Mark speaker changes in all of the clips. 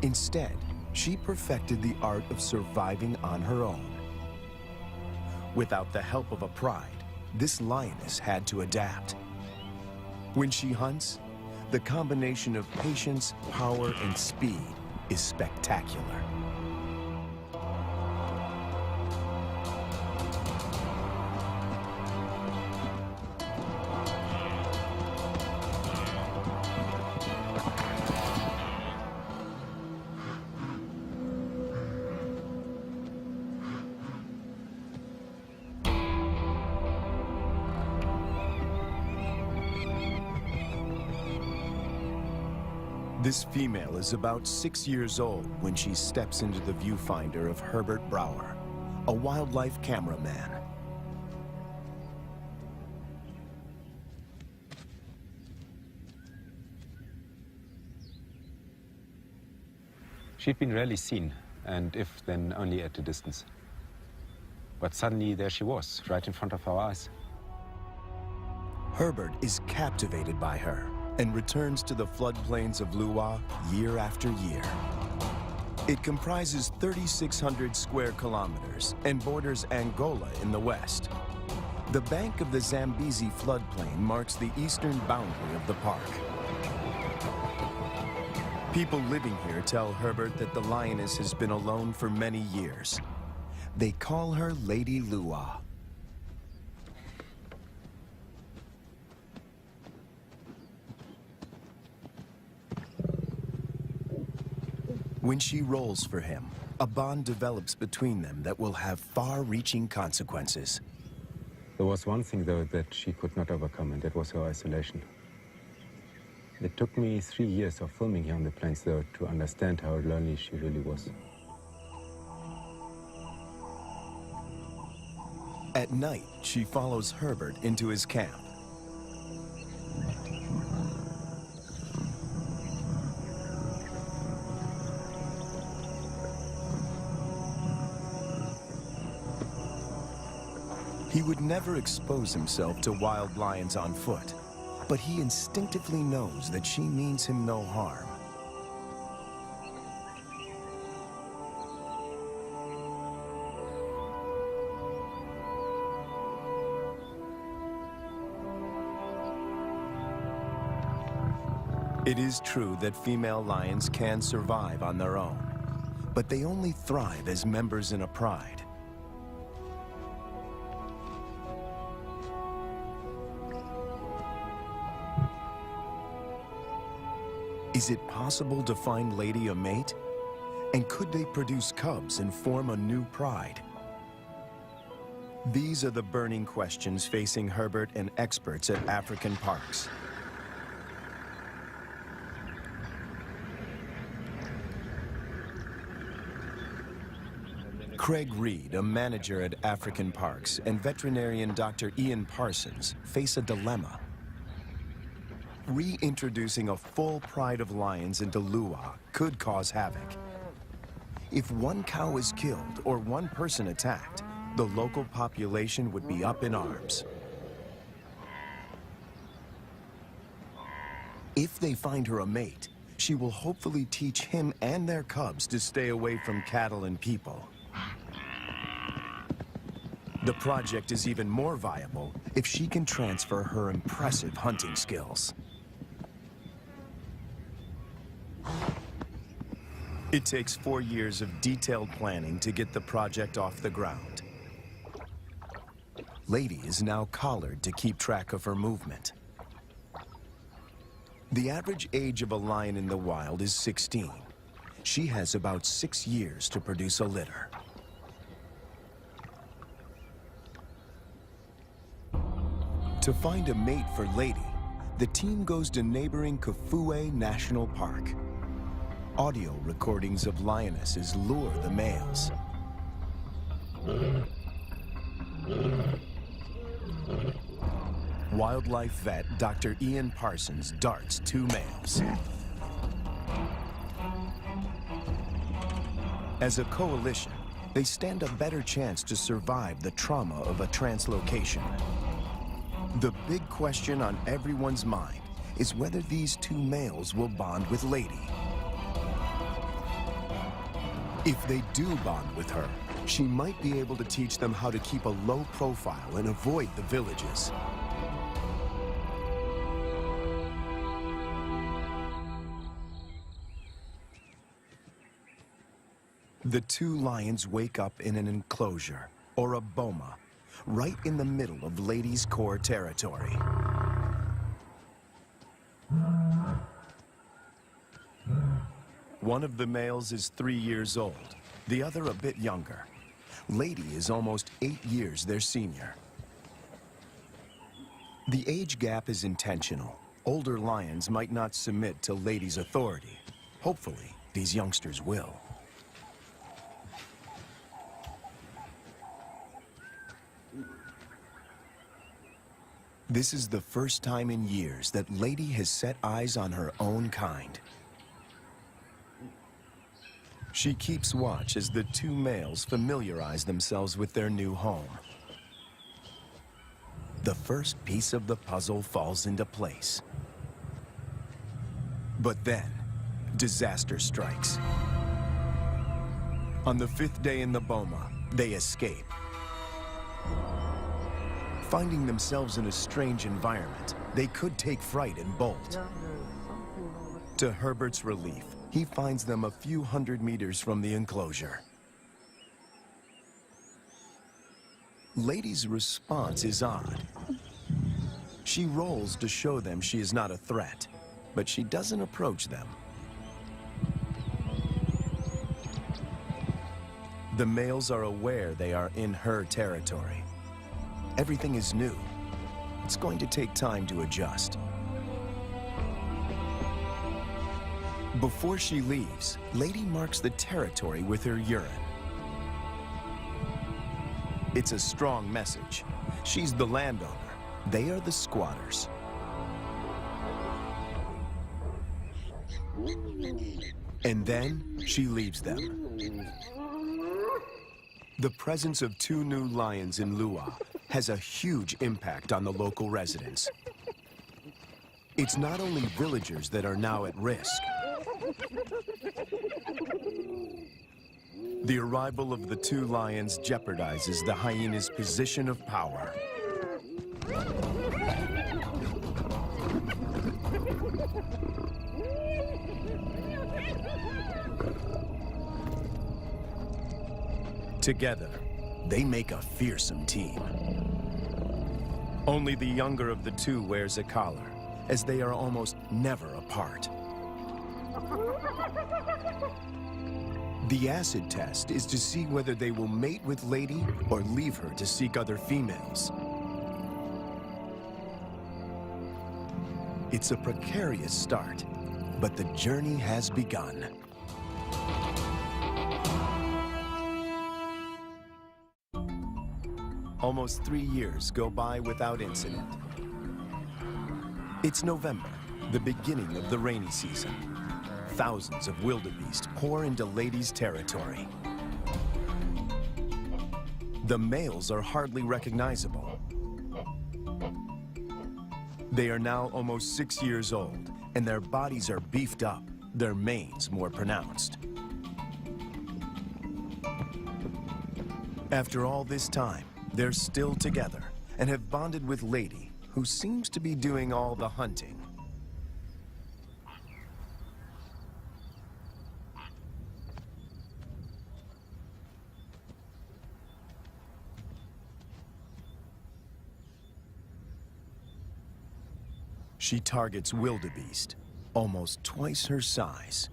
Speaker 1: Instead, she perfected the art of surviving on her own. Without the help of a pride, this lioness had to adapt. When she hunts, the combination of patience, power, and speed is spectacular. This female is about 6 years old when she steps into the viewfinder of Herbert Brouwer, a wildlife cameraman.
Speaker 2: She'd been rarely seen, and if then only at a distance. But suddenly there she was, right in front of our eyes.
Speaker 1: Herbert is captivated by her and returns to the floodplains of Lua year after year. It comprises 3,600 square kilometers and borders Angola in the west. The bank of the Zambezi floodplain marks the eastern boundary of the park. People living here tell Herbert that the lioness has been alone for many years. They call her Lady Lua. When she rolls for him, a bond develops between them that will have far-reaching consequences.
Speaker 2: There was one thing, though, that she could not overcome, and that was her isolation. It took me 3 years of filming here on the plains, though, to understand how lonely she really was.
Speaker 1: At night, she follows Herbert into his camp. He would never expose himself to wild lions on foot, but he instinctively knows that she means him no harm. It is true that female lions can survive on their own, but they only thrive as members in a pride. Is it possible to find Lady a mate? And could they produce cubs and form a new pride? These are the burning questions facing Herbert and experts at African parks. Craig Reed, a manager at African parks, and veterinarian Dr. Ian Parsons face a dilemma. Reintroducing a full pride of lions into Lua could cause havoc. If one cow is killed or one person attacked, the local population would be up in arms. If they find her a mate, she will hopefully teach him and their cubs to stay away from cattle and people. The project is even more viable if she can transfer her impressive hunting skills. It takes 4 years of detailed planning to get the project off the ground. Lady is now collared to keep track of her movement. The average age of a lion in the wild is 16. She has about 6 years to produce a litter. To find a mate for Lady, the team goes to neighboring Kafue National Park. Audio recordings of lionesses lure the males. Wildlife vet Dr. Ian Parsons darts 2 males. As a coalition, they stand a better chance to survive the trauma of a translocation. The big question on everyone's mind is whether these two males will bond with Lady. If they do bond with her, she might be able to teach them how to keep a low profile and avoid the villages. The two lions wake up in an enclosure, or a boma, right in the middle of Lady's core territory. One of the males is 3 years old, the other a bit younger. Lady is almost 8 years their senior. The age gap is intentional. Older lions might not submit to Lady's authority. Hopefully, these youngsters will. This is the first time in years that Lady has set eyes on her own kind. She keeps watch as the two males familiarize themselves with their new home. The first piece of the puzzle falls into place. But then, disaster strikes. On the 5th day in the boma, they escape. Finding themselves in a strange environment, they could take fright and bolt. To Herbert's relief, he finds them a few hundred meters from the enclosure. Lady's response is odd. She rolls to show them she is not a threat, but she doesn't approach them. The males are aware they are in her territory. Everything is new. It's going to take time to adjust. Before she leaves, Lady marks the territory with her urine. It's a strong message. She's the landowner. They are the squatters. And then she leaves them. The presence of two new lions in Lua has a huge impact on the local residents. It's not only villagers that are now at risk. The arrival of the two lions jeopardizes the hyena's position of power. Together, they make a fearsome team. Only the younger of the two wears a collar, as they are almost never apart. The acid test is to see whether they will mate with Lady or leave her to seek other females. It's a precarious start, but the journey has begun. Almost 3 years go by without incident. It's November, the beginning of the rainy season. Thousands of wildebeest pour into Lady's territory. The males are hardly recognizable. They are now almost 6 years old, and their bodies are beefed up, their manes more pronounced. After all this time, they're still together and have bonded with Lady, who seems to be doing all the hunting. She targets wildebeest, almost twice her size.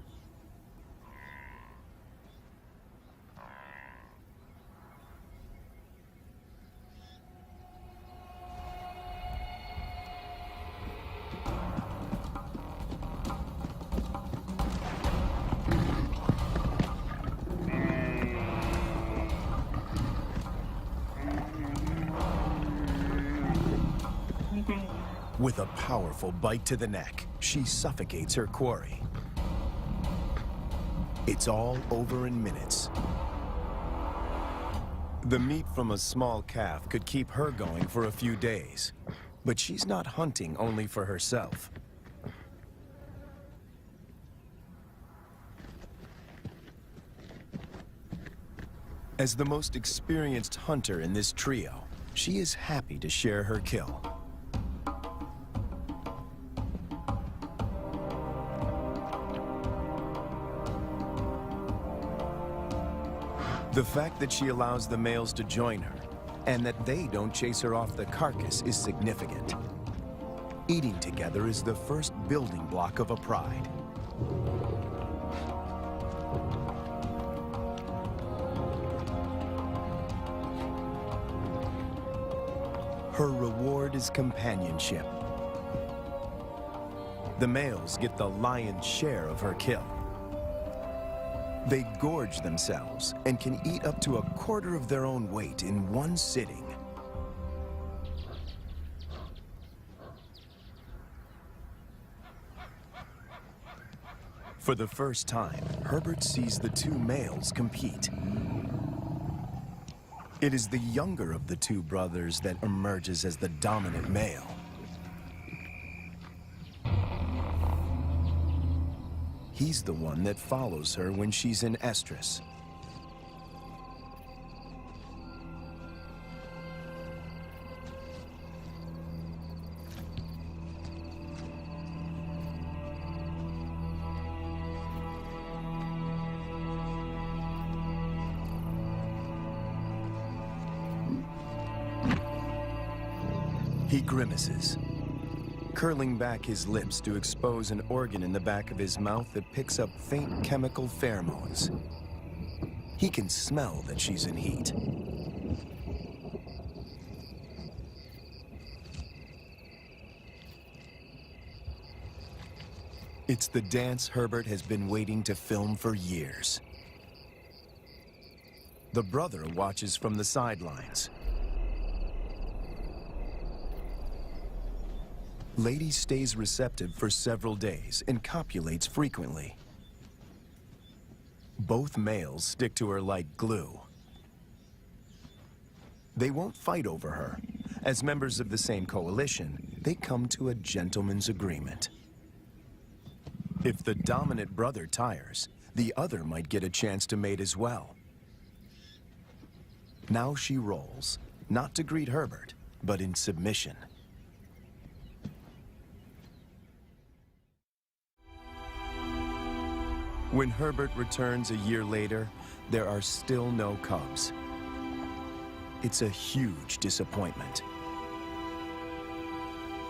Speaker 1: With a powerful bite to the neck, she suffocates her quarry. It's all over in minutes. The meat from a small calf could keep her going for a few days, but she's not hunting only for herself. As the most experienced hunter in this trio, she is happy to share her kill. The fact that she allows the males to join her and that they don't chase her off the carcass is significant. Eating together is the first building block of a pride. Her reward is companionship. The males get the lion's share of her kill. They gorge themselves and can eat up to a quarter of their own weight in one sitting. For the first time, Herbert sees the two males compete. It is the younger of the two brothers that emerges as the dominant male. He's the one that follows her when she's in estrus. He grimaces, curling back his lips to expose an organ in the back of his mouth that picks up faint chemical pheromones. He can smell that she's in heat. It's the dance Herbert has been waiting to film for years. The brother watches from the sidelines. Lady stays receptive for several days and copulates frequently. Both males stick to her like glue. They won't fight over her. As members of the same coalition, they come to a gentleman's agreement. If the dominant brother tires, the other might get a chance to mate as well. Now she rolls, not to greet Herbert, but in submission. When Herbert returns a year later, there are still no cubs. It's a huge disappointment.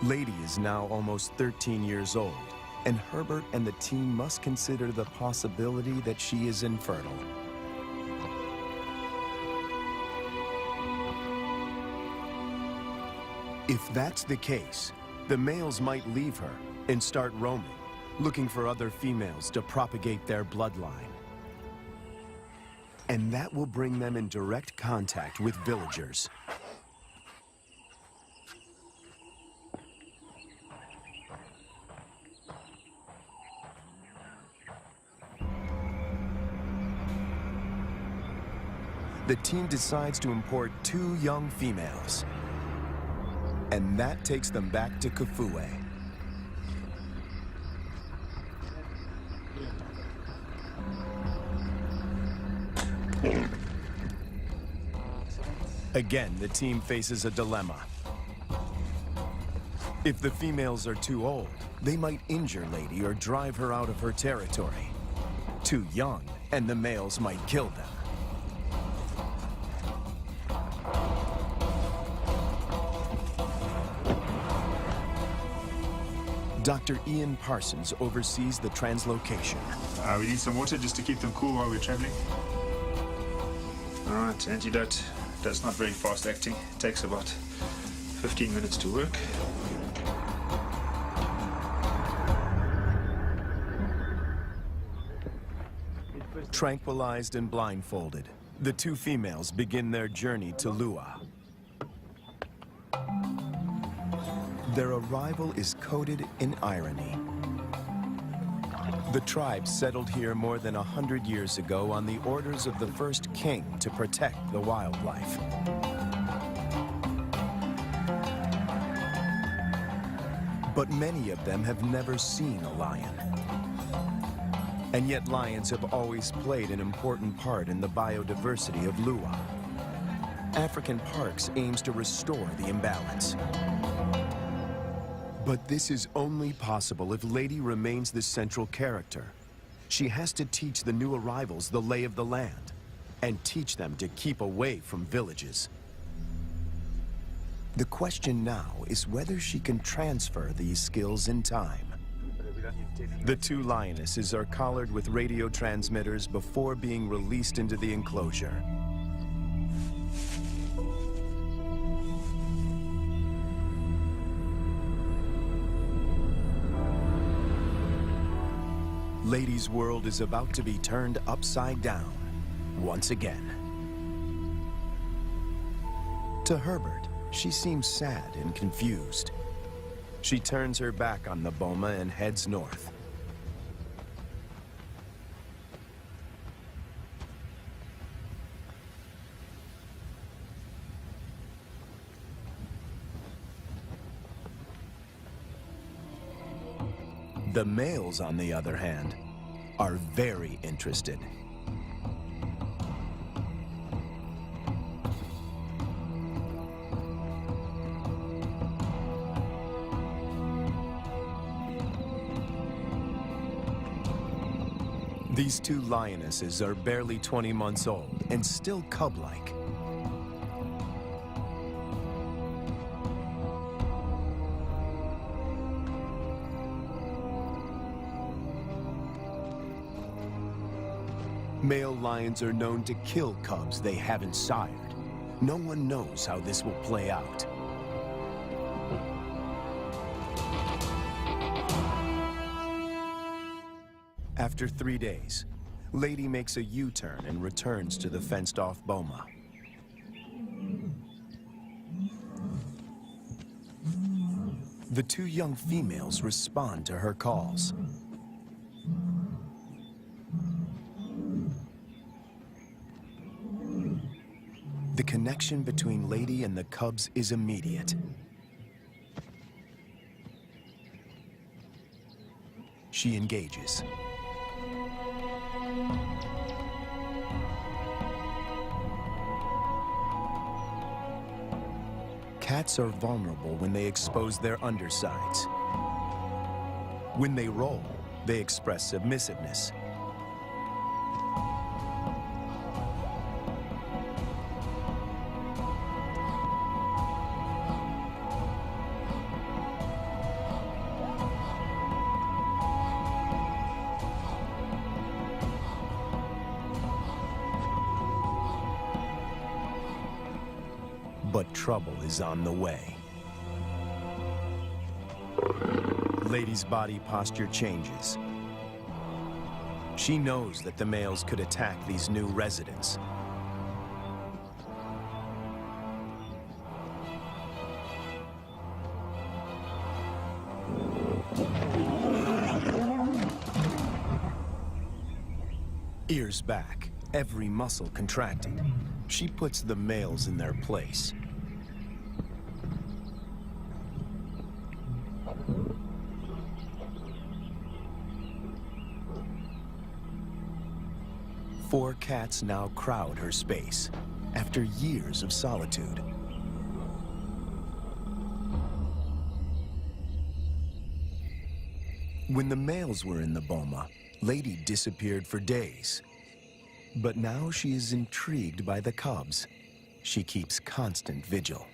Speaker 1: Lady is now almost 13 years old, and Herbert and the team must consider the possibility that she is infertile. If that's the case, the males might leave her and start roaming, looking for other females to propagate their bloodline. And that will bring them in direct contact with villagers. The team decides to import 2 young females. And that takes them back to Kafue. Again, the team faces a dilemma. If the females are too old, they might injure Lady or drive her out of her territory. Too young, and the males might kill them. Dr. Ian Parsons oversees the translocation.
Speaker 3: We need some water just to keep them cool while we're traveling. All right, antidote. That's not very fast acting. It takes about 15 minutes to work.
Speaker 1: Tranquilized and blindfolded, the 2 females begin their journey to Lua. Their arrival is coded in irony. The tribe settled here more than 100 years ago on the orders of the first king to protect the wildlife. But many of them have never seen a lion. And yet lions have always played an important part in the biodiversity of Luwa. African Parks aims to restore the imbalance. But this is only possible if Lady remains the central character. She has to teach the new arrivals the lay of the land and teach them to keep away from villages. The question now is whether she can transfer these skills in time. The two lionesses are collared with radio transmitters before being released into the enclosure. Lady's world is about to be turned upside down once again. To Herbert, she seems sad and confused. She turns her back on the boma and heads north. The males, on the other hand, are very interested. These two lionesses are barely 20 months old and still cub-like. Male lions are known to kill cubs they haven't sired. No one knows how this will play out. After 3 days, Lady makes a U-turn and returns to the fenced-off boma. The two young females respond to her calls. The connection between Lady and the cubs is immediate. She engages. Cats are vulnerable when they expose their undersides. When they roll, they express submissiveness. But trouble is on the way. Lady's body posture changes. She knows that the males could attack these new residents. Ears back, every muscle contracted. She puts the males in their place. Four cats now crowd her space, after years of solitude. When the males were in the boma, Lady disappeared for days. But now she is intrigued by the cubs. She keeps constant vigil.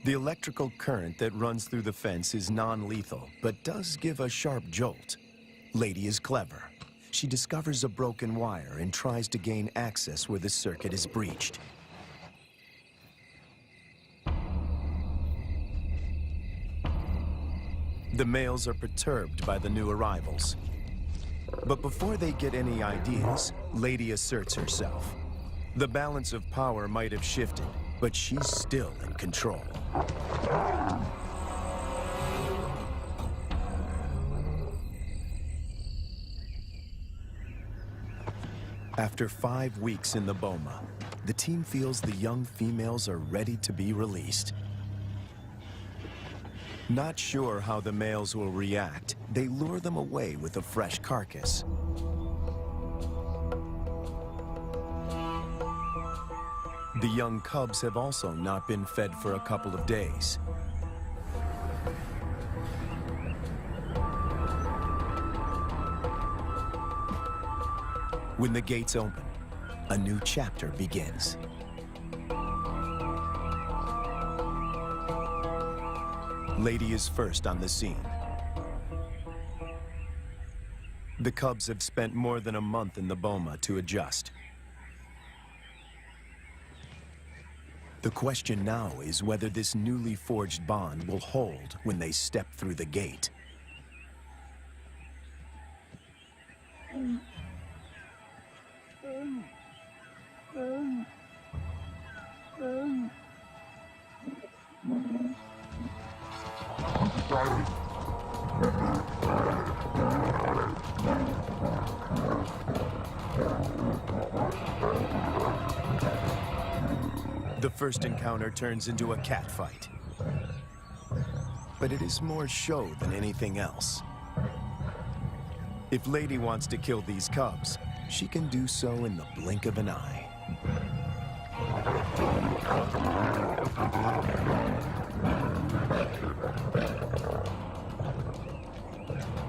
Speaker 1: The electrical current that runs through the fence is non-lethal, but does give a sharp jolt. Lady is clever. She discovers a broken wire and tries to gain access where the circuit is breached. The males are perturbed by the new arrivals. But before they get any ideas, Lady asserts herself. The balance of power might have shifted, but she's still in control. After 5 weeks in the boma, the team feels the young females are ready to be released. Not sure how the males will react, they lure them away with a fresh carcass. The young cubs have also not been fed for a couple of days. When the gates open, a new chapter begins. Lady is first on the scene. The cubs have spent more than a month in the boma to adjust. The question now is whether this newly forged bond will hold when they step through the gate. The first encounter turns into a catfight. But it is more show than anything else. If Lady wants to kill these cubs, she can do so in the blink of an eye.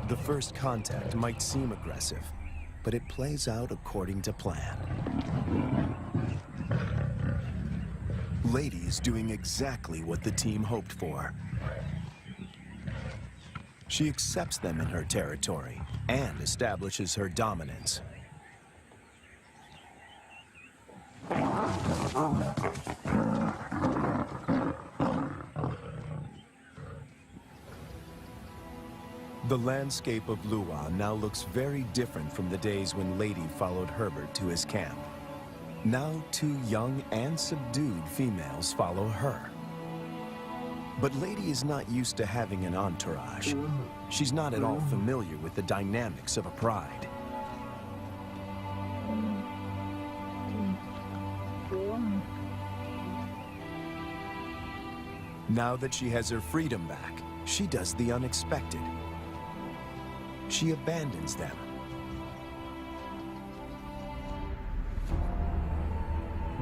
Speaker 1: The first contact might seem aggressive, but it plays out according to plan. Lady is doing exactly what the team hoped for. She accepts them in her territory and establishes her dominance. The landscape of Lua now looks very different from the days when Lady followed Herbert to his camp. Now 2 young and subdued females follow her. But Lady is not used to having an entourage. She's not at all familiar with the dynamics of a pride. Now that she has her freedom back, she does the unexpected. She abandons them.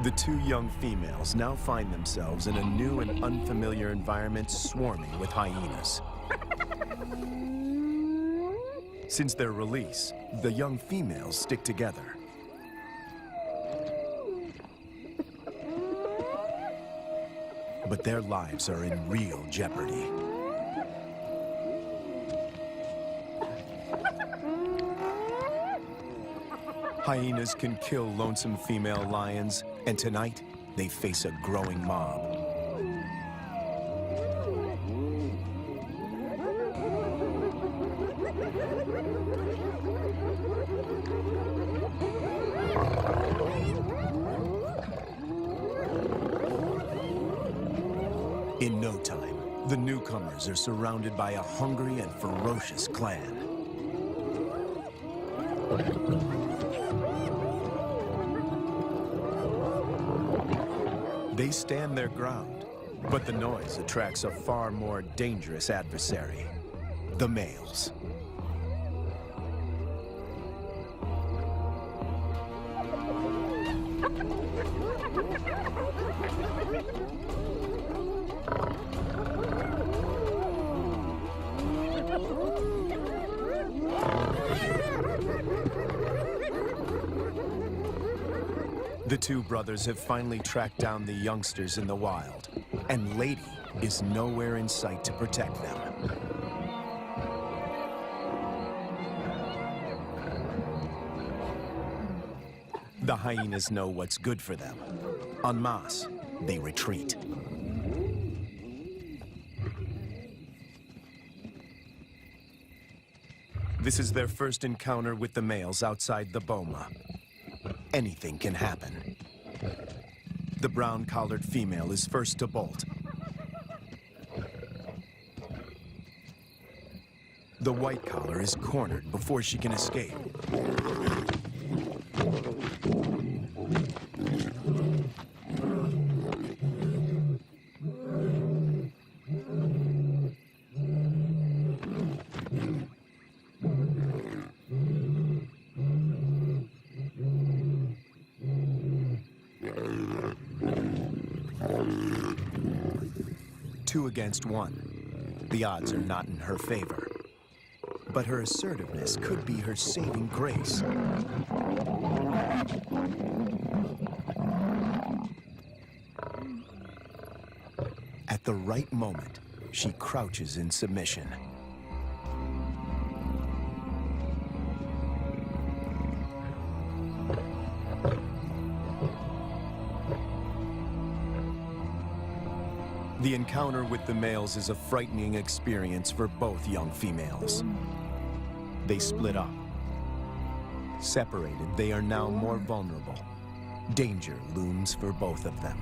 Speaker 1: The 2 young females now find themselves in a new and unfamiliar environment swarming with hyenas. Since their release, the young females stick together. But their lives are in real jeopardy. Hyenas can kill lonesome female lions, and tonight, they face a growing mob. In no time, the newcomers are surrounded by a hungry and ferocious clan. They stand their ground, but the noise attracts a far more dangerous adversary, the males. The 2 brothers have finally tracked down the youngsters in the wild, and Lady is nowhere in sight to protect them. The hyenas know what's good for them. En masse, they retreat. This is their first encounter with the males outside the boma. Anything can happen. The brown-collared female is first to bolt. The white collar is cornered before she can escape. 2 against 1. The odds are not in her favor. But her assertiveness could be her saving grace. At the right moment, she crouches in submission. The encounter with the males is a frightening experience for both young females. They split up. Separated, they are now more vulnerable. Danger looms for both of them.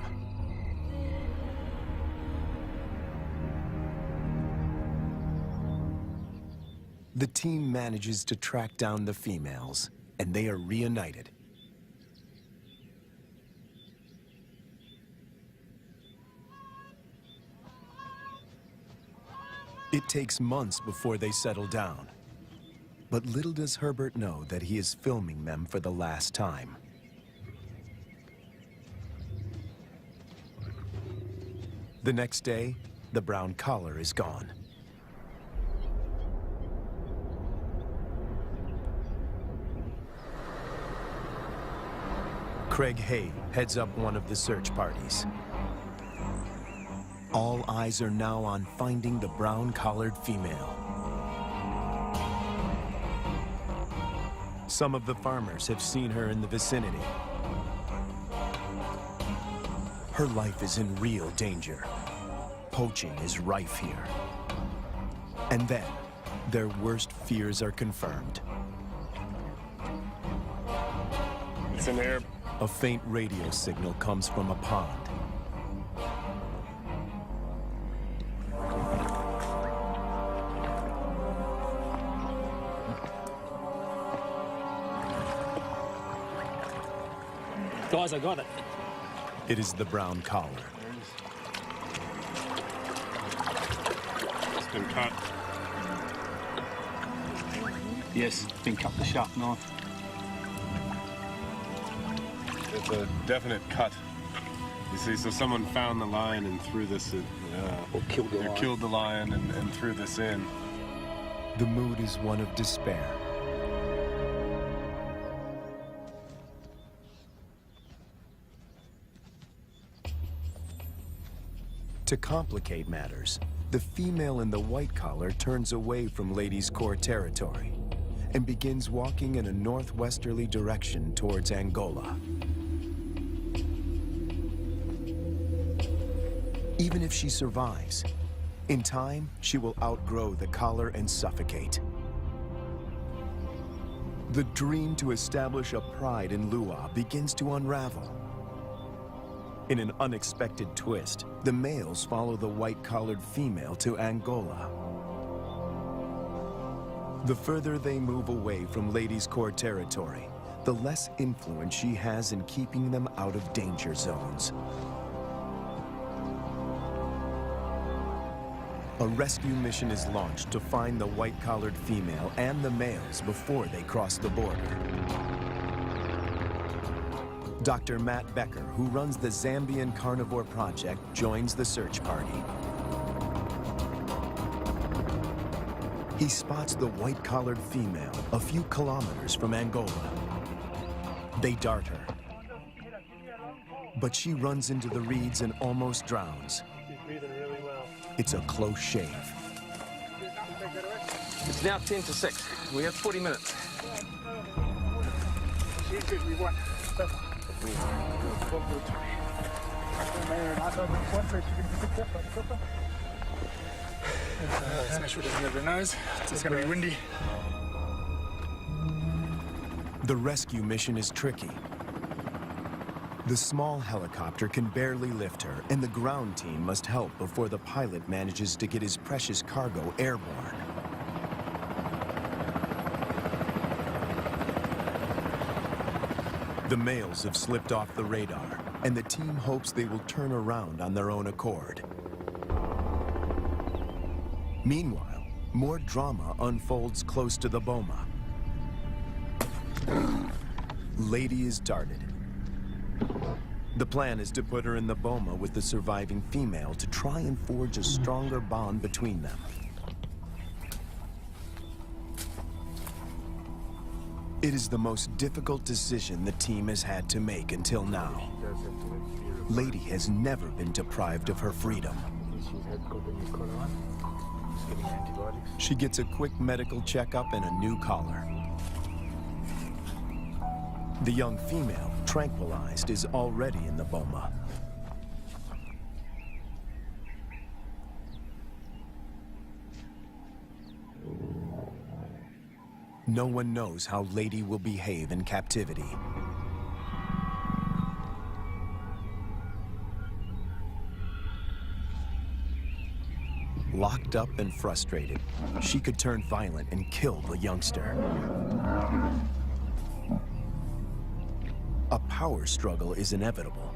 Speaker 1: The team manages to track down the females, and they are reunited. It takes months before they settle down. But little does Herbert know that he is filming them for the last time. The next day, the brown collar is gone. Craig Hay heads up one of the search parties. All eyes are now on finding the brown-collared female. Some of the farmers have seen her in the vicinity. Her life is in real danger. Poaching is rife here. And then, their worst fears are confirmed.
Speaker 4: It's an Arab.
Speaker 1: A faint radio signal comes from a pond.
Speaker 5: Guys, I got it.
Speaker 1: It is the brown collar.
Speaker 4: It's been cut.
Speaker 5: Yes, been cut with a sharp knife.
Speaker 4: It's a definite cut. You see, so someone found the lion and threw this in.
Speaker 5: Or killed the lion.
Speaker 4: Killed the lion and threw this in.
Speaker 1: The mood is one of despair. To complicate matters, the female in the white collar turns away from Ladies' Corps territory and begins walking in a northwesterly direction towards Angola. Even if she survives, in time, she will outgrow the collar and suffocate. The dream to establish a pride in Lua begins to unravel. In an unexpected twist, the males follow the white-collared female to Angola. The further they move away from Ladies' Corps territory, the less influence she has in keeping them out of danger zones. A rescue mission is launched to find the white-collared female and the males before they cross the border. Dr. Matt Becker, who runs the Zambian Carnivore Project, joins the search party. He spots the white-collared female a few kilometers from Angola. They dart her. But she runs into the reeds and almost drowns.
Speaker 4: She's breathing really well.
Speaker 1: It's a close shave.
Speaker 5: It's now 10 to 6. We have 40 minutes.
Speaker 3: Let's make sure it doesn't have their nose. It's going to be windy.
Speaker 1: The rescue mission is tricky. The small helicopter can barely lift her, and the ground team must help before the pilot manages to get his precious cargo airborne. The males have slipped off the radar, and the team hopes they will turn around on their own accord. Meanwhile, more drama unfolds close to the boma. Lady is darted. The plan is to put her in the boma with the surviving female to try and forge a stronger bond between them. It is the most difficult decision the team has had to make until now. Lady has never been deprived of her freedom. She gets a quick medical checkup and a new collar. The young female, tranquilized, is already in the boma. No one knows how Lady will behave in captivity. Locked up and frustrated, she could turn violent and kill the youngster. A power struggle is inevitable.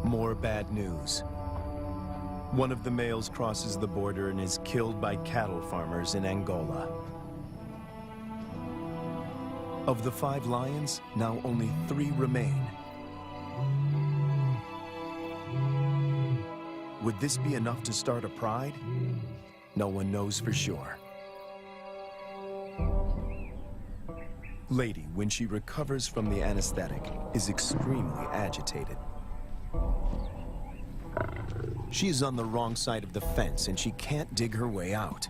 Speaker 1: More bad news. One of the males crosses the border and is killed by cattle farmers in Angola. Of the 5 lions, now only 3 remain. Would this be enough to start a pride? No one knows for sure. Lady, when she recovers from the anesthetic, is extremely agitated. She is on the wrong side of the fence and she can't dig her way out.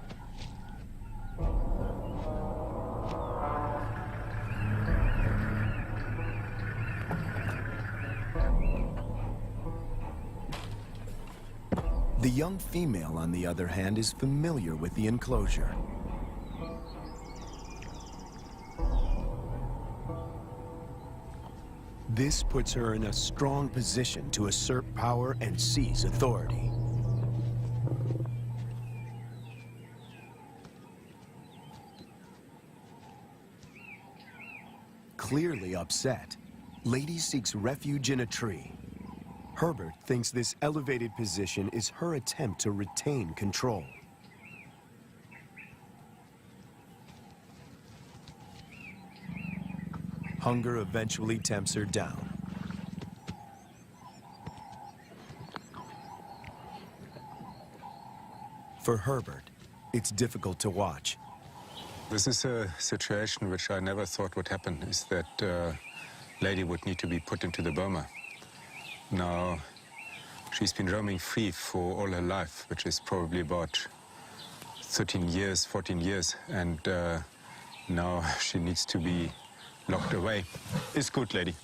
Speaker 1: The young female, on the other hand, is familiar with the enclosure. This puts her in a strong position to assert power and seize authority. Clearly upset, Lady seeks refuge in a tree. Herbert thinks this elevated position is her attempt to retain control. Hunger eventually tempts her down. For Herbert, it's difficult to watch.
Speaker 2: This is a situation which I never thought would happen, is that Lady would need to be put into the boma. Now, she's been roaming free for all her life, which is probably about 13 years, 14 years, and now she needs to be locked away. It's good, Lady.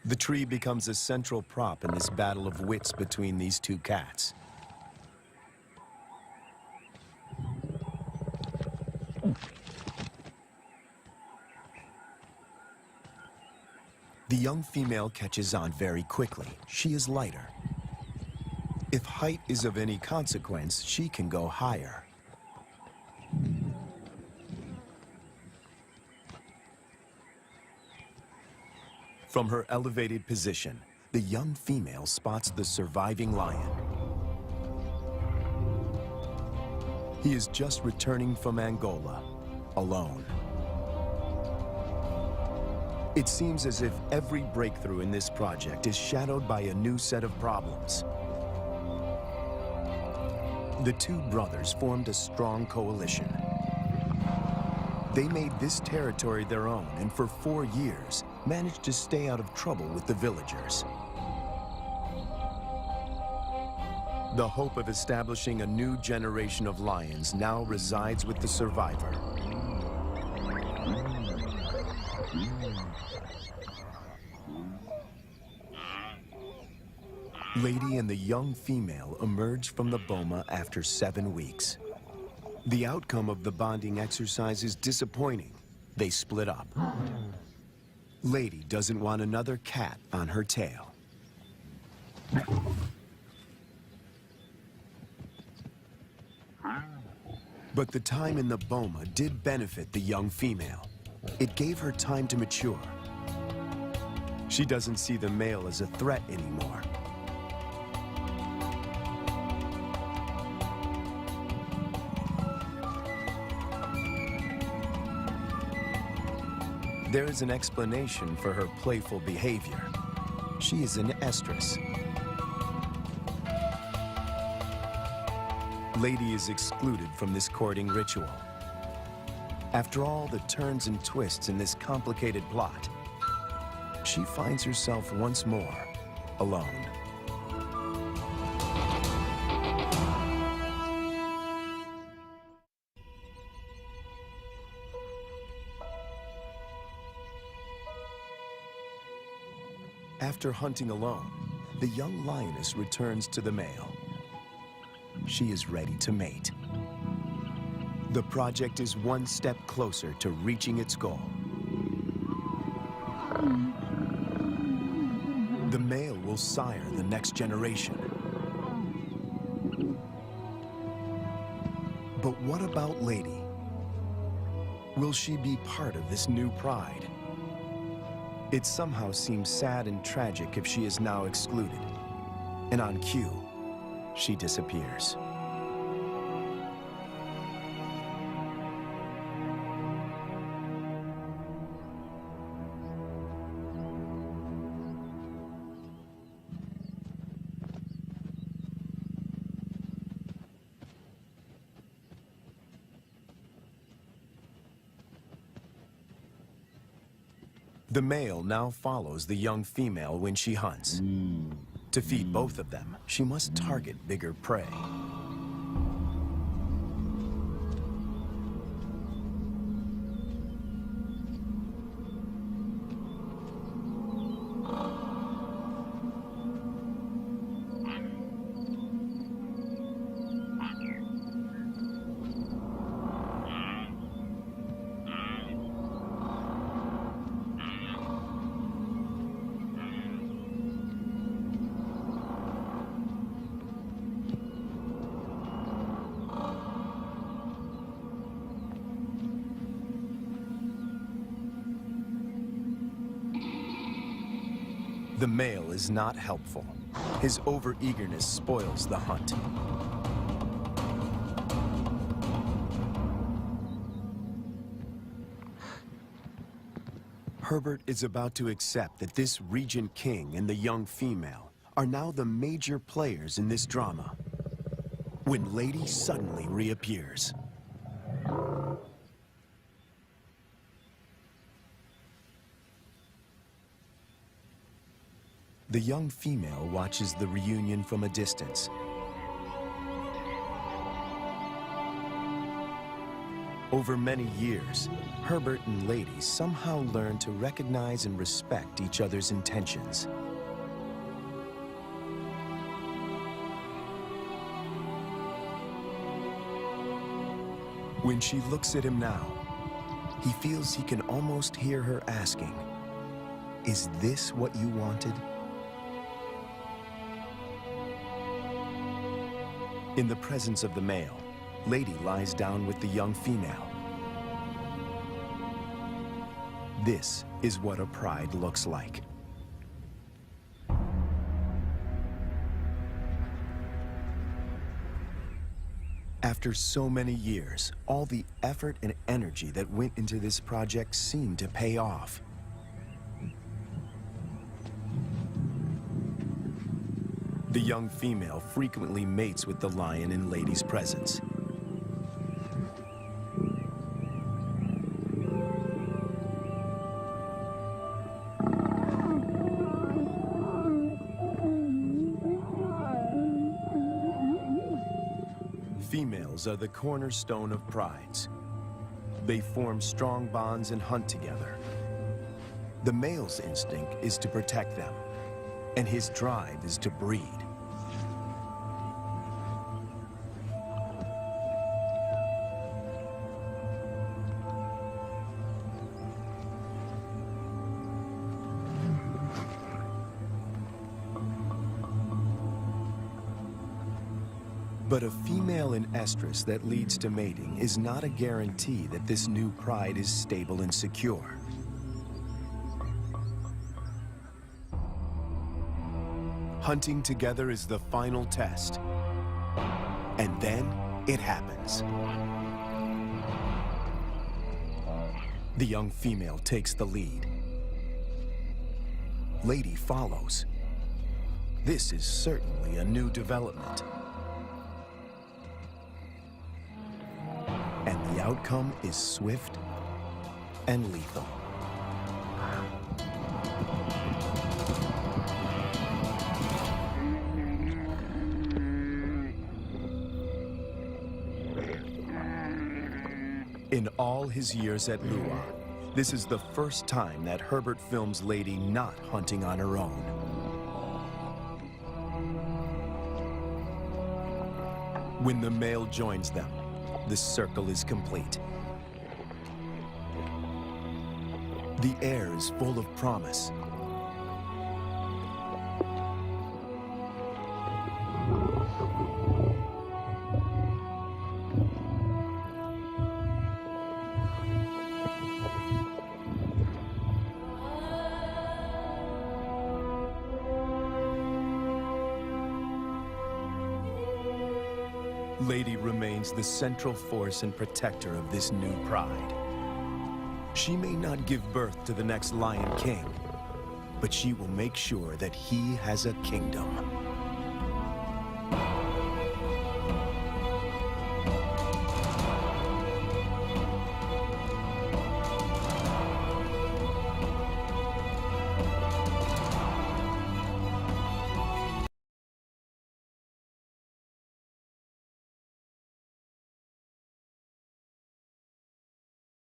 Speaker 1: The tree becomes a central prop in this battle of wits between these 2 cats. The young female catches on very quickly. She is lighter. If height is of any consequence, she can go higher. From her elevated position, the young female spots the surviving lion. He is just returning from Angola, alone. It seems as if every breakthrough in this project is shadowed by a new set of problems. The 2 brothers formed a strong coalition. They made this territory their own and for 4 years managed to stay out of trouble with the villagers. The hope of establishing a new generation of lions now resides with the survivor. Lady and the young female emerge from the boma after 7 weeks. The outcome of the bonding exercise is disappointing. They split up. Lady doesn't want another cat on her tail. But the time in the boma did benefit the young female. It gave her time to mature. She doesn't see the male as a threat anymore. There is an explanation for her playful behavior. She is an estrus. Lady is excluded from this courting ritual. After all the turns and twists in this complicated plot, she finds herself once more alone. After hunting alone, the young lioness returns to the male. She is ready to mate. The project is one step closer to reaching its goal. The male will sire the next generation. But what about Lady? Will she be part of this new pride? It somehow seems sad and tragic if she is now excluded. And on cue, she disappears. The male now follows the young female when she hunts. To feed both of them, she must target bigger prey. The male is not helpful. His overeagerness spoils the hunt. Herbert is about to accept that this regent king and the young female are now the major players in this drama, when Lady suddenly reappears. The young female watches the reunion from a distance. Over many years, Herbert and Lady somehow learn to recognize and respect each other's intentions. When she looks at him now, he feels he can almost hear her asking, "Is this what you wanted?" In the presence of the male, Lady lies down with the young female. This is what a pride looks like. After so many years, all the effort and energy that went into this project seemed to pay off. The young female frequently mates with the lion in Lady's presence. Females are the cornerstone of prides. They form strong bonds and hunt together. The male's instinct is to protect them, and his drive is to breed. But a female in estrus that leads to mating is not a guarantee that this new pride is stable and secure. Hunting together is the final test. And then it happens. The young female takes the lead. Lady follows. This is certainly a new development. And the outcome is swift and lethal. In all his years at Lua, this is the first time that Herbert films Lady not hunting on her own. When the male joins them, the circle is complete. The air is full of promise. Lady remains the central force and protector of this new pride. She may not give birth to the next Lion King, but she will make sure that he has a kingdom.